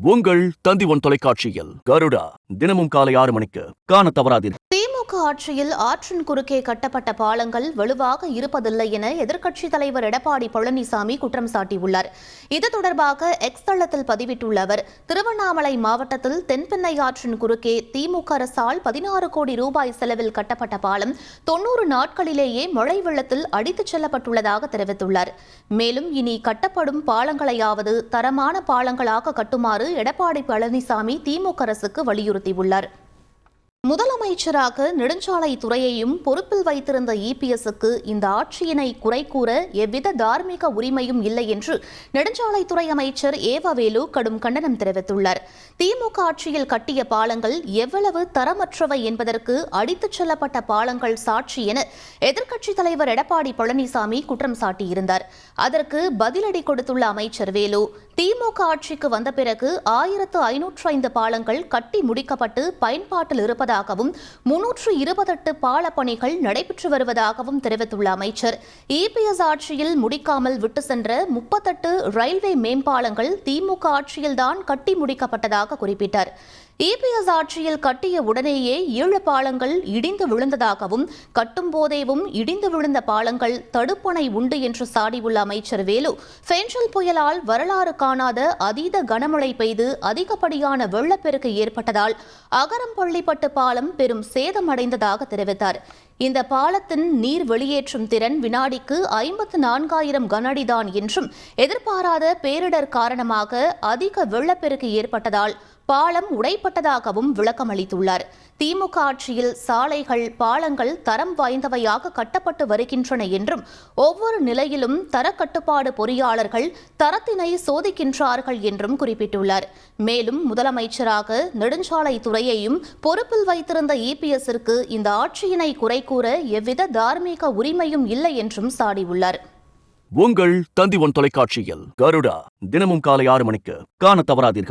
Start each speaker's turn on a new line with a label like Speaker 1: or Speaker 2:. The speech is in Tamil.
Speaker 1: உங்கள் தந்தி ஒன் தொலைக்காட்சியில் கருடா தினமும் காலை 6 மணிக்கு காண தவறாதீர்கள்.
Speaker 2: திமுக ஆட்சியில் ஆற்றின் குறுக்கே கட்டப்பட்ட பாலங்கள் வலுவாக இருப்பதில்லை என எதிர்க்கட்சித் தலைவர் எடப்பாடி பழனிசாமி குற்றம் சாட்டியுள்ளார். இது தொடர்பாக எக்ஸ் தளத்தில் பதிவிட்டுள்ள அவர், திருவண்ணாமலை மாவட்டத்தில் தென்பெண்ணை ஆற்றின் குறுக்கே திமுக அரசால் 16 கோடி ரூபாய் செலவில் கட்டப்பட்ட பாலம் 90 நாட்களிலேயே மழை வெள்ளத்தில் அடித்துச் செல்லப்பட்டுள்ளதாக தெரிவித்துள்ளார். மேலும் இனி கட்டப்படும் பாலங்களையாவது தரமான பாலங்களாக கட்டுமாறு எடப்பாடி பழனிசாமி திமுக அரசுக்கு வலியுறுத்தியுள்ளார். முதலமைச்சராக நெடுஞ்சாலைத்துறையையும் பொறுப்பில் வைத்திருந்த இபிஎஸ்க்கு இந்த ஆட்சியினை குறை கூற எவ்வித தார்மீக உரிமையும் இல்லை என்று நெடுஞ்சாலைத்துறை அமைச்சர் ஏவவேலு கடும் கண்டனம் தெரிவித்துள்ளார். திமுக ஆட்சியில் கட்டிய பாலங்கள் எவ்வளவு தரமற்றவை என்பதற்கு அடித்துச் செல்லப்பட்ட பாலங்கள் சாட்சி என எதிர்க்கட்சித் தலைவர் எடப்பாடி பழனிசாமி குற்றம் சாட்டியிருந்தார். அதற்கு பதிலடி கொடுத்துள்ள அமைச்சர் வேலு, திமுக ஆட்சிக்கு வந்த பிறகு 1505 பாலங்கள் கட்டி முடிக்கப்பட்டு பயன்பாட்டில் இருப்பதாகவும் 328 பால பணிகள் நடைபெற்று வருவதாகவும் தெரிவித்துள்ள அமைச்சர், இபிஎஸ் ஆட்சியில் முடிக்காமல் விட்டு சென்ற 38 ரயில்வே மேம்பாலங்கள் திமுக ஆட்சியில்தான் கட்டி முடிக்கப்பட்டதாக குறிப்பிட்டார். இபிஎஸ் ஆட்சியில் கட்டிய உடனேயே 7 பாலங்கள் இடிந்து விழுந்ததாகவும் கட்டும் போதேவும் இடிந்து விழுந்த பாலங்கள் தடுப்பணை உண்டு என்று சாடியுள்ள அமைச்சர் வேலு, ஃபெஞ்சல் புயலால் வரலாறு காணாத அதீத கனமழை பெய்து அதிகப்படியான வெள்ளப்பெருக்கு ஏற்பட்டதால் அகரம்பள்ளிப்பட்டு பாலம் பெரும் சேதமடைந்ததாக தெரிவித்தார். இந்த பாலத்தின் நீர் வெளியேற்றும் திறன் வினாடிக்கு 54,000 கனஅடிதான் என்றும் எதிர்பாராத பேரிடர் காரணமாக அதிக வெள்ளப்பெருக்கு ஏற்பட்டதால் பாலம் உடைப்பட்டதாகவும் விளக்கமளித்துள்ளார். திமுக ஆட்சியில் சாலைகள், பாலங்கள் தரம் வாய்ந்தவையாக கட்டப்பட்டு வருகின்றன என்றும் ஒவ்வொரு நிலையிலும் தரக்கட்டுப்பாடு பொறியாளர்கள் தரத்தினை சோதிக்கின்றார்கள் என்றும் குறிப்பிட்டுள்ளார். மேலும் முதலமைச்சராக நெடுஞ்சாலைத்துறையையும் பொறுப்பில் வைத்திருந்த இபிஎஸ்ற்கு இந்த ஆட்சியினை குறை கூற எவ்வித தார்மீக உரிமையும் இல்லை என்றும் சாடியுள்ளார்.
Speaker 1: உங்கள் தந்தி ஒன் தொலைக்காட்சியில் கருடா தினமும் காலை 6 மணிக்கு காண தவறாதீர்கள்.